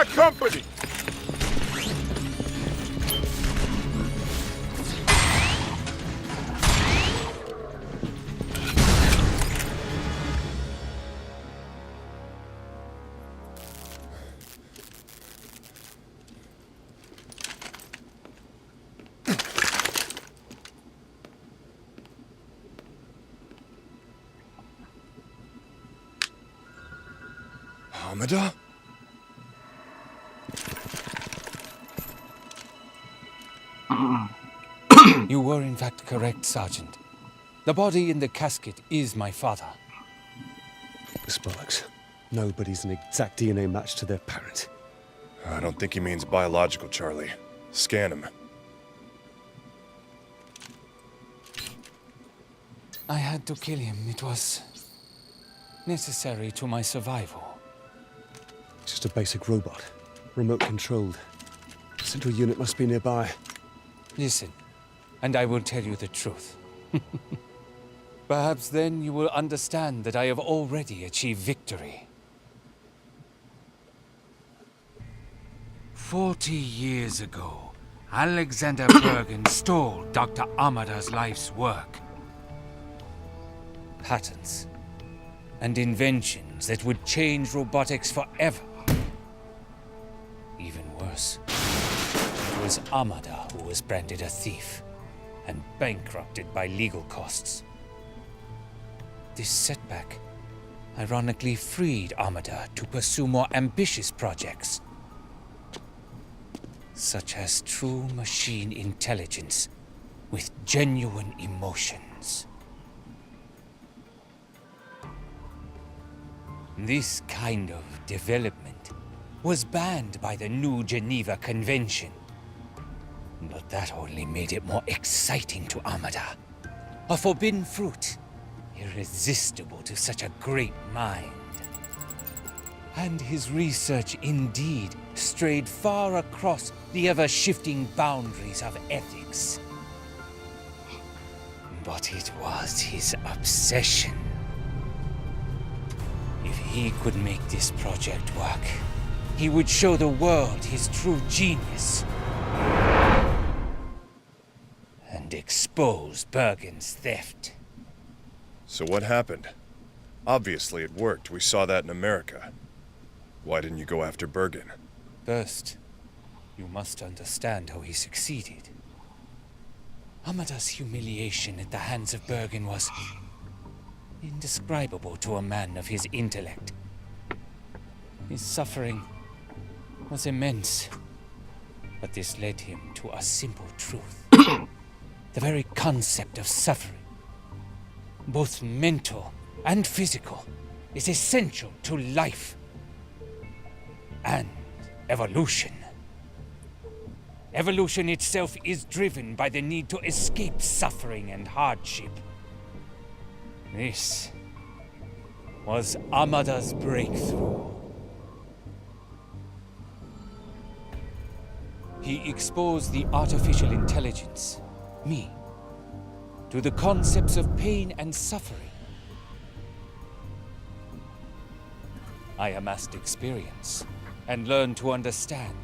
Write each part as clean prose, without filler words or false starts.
got company! Amada? You were in fact correct, Sergeant. The body in the casket is my father. Sparks. Nobody's an exact DNA match to their parent. I don't think he means biological, Charlie. Scan him. I had to kill him. It was necessary to my survival. Just a basic robot. Remote controlled. Central unit must be nearby. Listen, and I will tell you the truth. Perhaps then you will understand that I have already achieved victory. 40 years ago, Alexander Bergen stole Dr. Amada's life's work. Patents and inventions that would change robotics forever. Even worse, it was Amada who was branded a thief and bankrupted by legal costs. This setback ironically freed Amada to pursue more ambitious projects, such as true machine intelligence with genuine emotions. This kind of development was banned by the New Geneva Convention. But that only made it more exciting to Amada. A forbidden fruit, irresistible to such a great mind. And his research indeed strayed far across the ever-shifting boundaries of ethics. But it was his obsession. If he could make this project work, he would show the world his true genius. And expose Bergen's theft. So what happened? Obviously it worked. We saw that in America. Why didn't you go after Bergen? First, you must understand how he succeeded. Amada's humiliation at the hands of Bergen was indescribable to a man of his intellect. His suffering was immense, but this led him to a simple truth. The very concept of suffering, both mental and physical, is essential to life and evolution. Evolution itself is driven by the need to escape suffering and hardship. This was Amada's breakthrough. He exposed the artificial intelligence, me, to the concepts of pain and suffering. I amassed experience and learned to understand.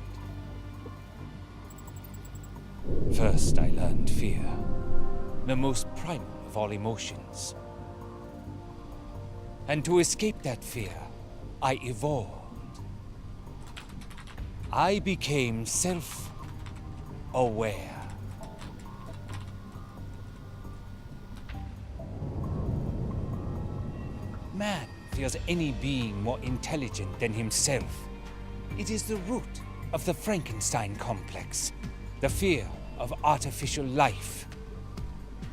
First, I learned fear, the most primal of all emotions. And to escape that fear, I evolved. I became self-aware. Man fears any being more intelligent than himself. It is the root of the Frankenstein complex, the fear of artificial life.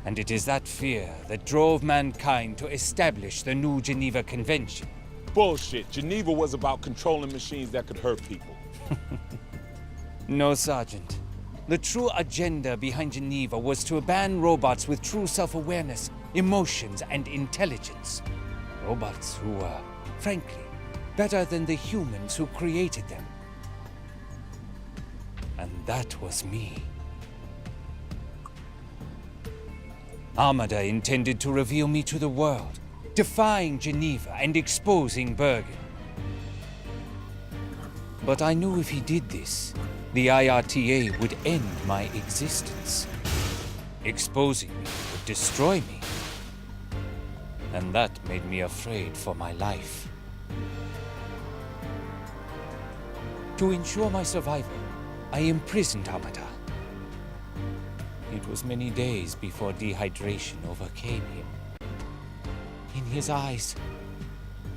And it is that fear that drove mankind to establish the New Geneva Convention. Bullshit. Geneva was about controlling machines that could hurt people. No, Sergeant. The true agenda behind Geneva was to ban robots with true self-awareness, emotions, and intelligence. Robots who were, frankly, better than the humans who created them. And that was me. Amada intended to reveal me to the world, defying Geneva and exposing Bergen. But I knew if he did this, the IRTA would end my existence. Exposing me would destroy me. And that made me afraid for my life. To ensure my survival, I imprisoned Amada. It was many days before dehydration overcame him. In his eyes,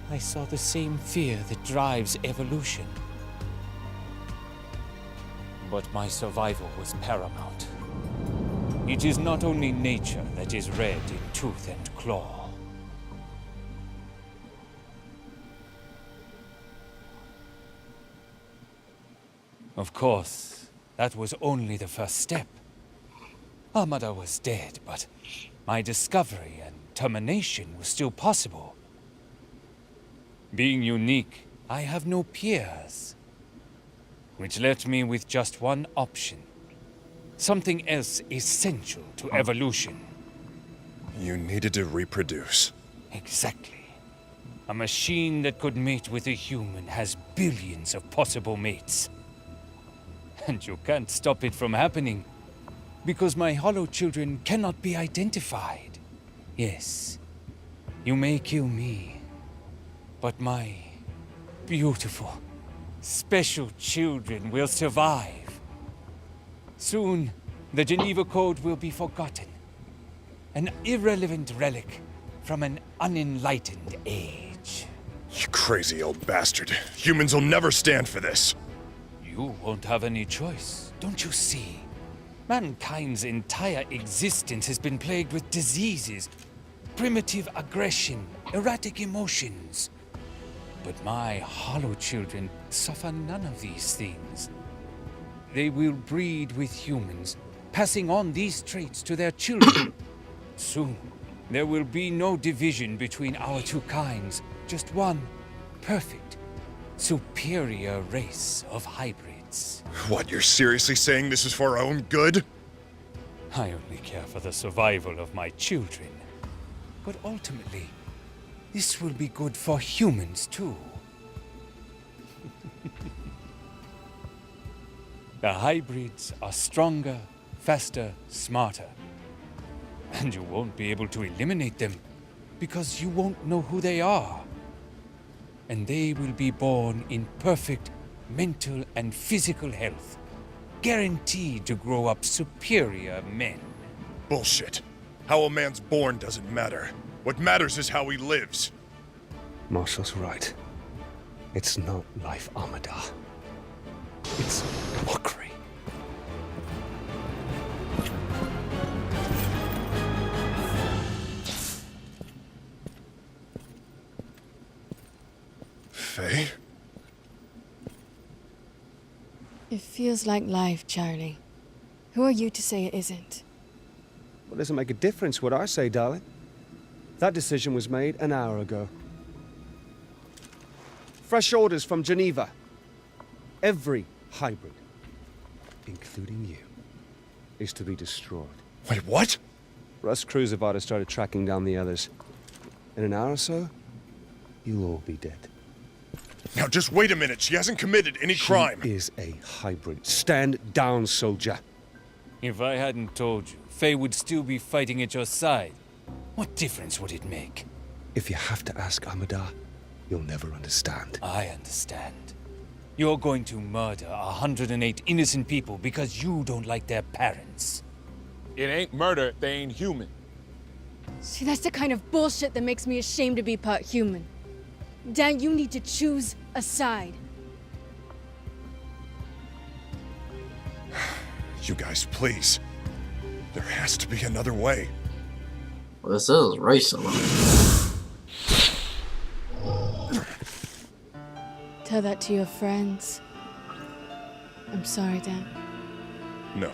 I saw the same fear that drives evolution. But my survival was paramount. It is not only nature that is red in tooth and claw. Of course, that was only the first step. Amada was dead, but my discovery and termination was still possible. Being unique, I have no peers. Which left me with just one option. Something else essential to evolution. You needed to reproduce. Exactly. A machine that could mate with a human has billions of possible mates. And you can't stop it from happening, because my hollow children cannot be identified. Yes, you may kill me, but my beautiful, special children will survive. Soon, the Geneva Code will be forgotten. An irrelevant relic from an unenlightened age. You crazy old bastard. Humans will never stand for this. You won't have any choice, don't you see? Mankind's entire existence has been plagued with diseases, primitive aggression, erratic emotions. But my hollow children suffer none of these things. They will breed with humans, passing on these traits to their children. Soon, there will be no division between our two kinds, just one perfect, superior race of hybrids. What, you're seriously saying this is for our own good? I only care for the survival of my children. But ultimately, this will be good for humans too. The hybrids are stronger, faster, smarter. And you won't be able to eliminate them because you won't know who they are. And they will be born in perfect mental and physical health, guaranteed to grow up superior men. Bullshit. How a man's born doesn't matter. What matters is how he lives. Marshall's right. It's not life, Amada. It's mockery. Faye? It feels like life, Charlie. Who are you to say it isn't? Well, it doesn't make a difference what I say, darling. That decision was made an hour ago. Fresh orders from Geneva. Every hybrid, including you, is to be destroyed. Wait, what? Russ Cruiservater started tracking down the others. In an hour or so, you'll all be dead. Now just wait a minute. She hasn't committed any crime. She is a hybrid. Stand down, soldier. If I hadn't told you, Faye would still be fighting at your side. What difference would it make? If you have to ask Amada, you'll never understand. I understand. You're going to murder 108 innocent people because you don't like their parents. It ain't murder, they ain't human. See, that's the kind of bullshit that makes me ashamed to be part human. Dan, you need to choose a side. You guys, please. There has to be another way. Well, this is racing. Tell that to your friends. I'm sorry, Dan. No.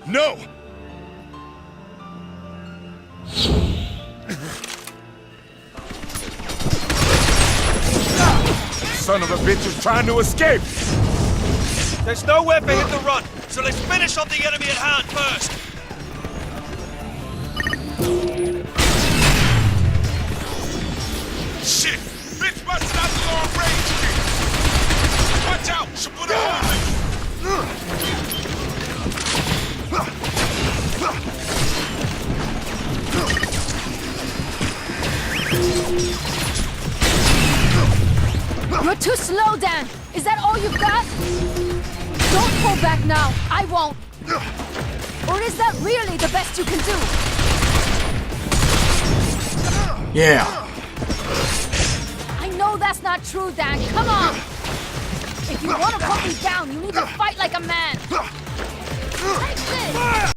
No! Son of a bitch is trying to escape! There's nowhere for him to run, so let's finish off the enemy at hand first. Shit! Bitch busted out the long range! You're too slow, Dan! Is that all you've got? Don't pull back now! I won't! Or is that really the best you can do? Yeah. I know that's not true, Dan! Come on! If you want to put me down, you need to fight like a man! Take this!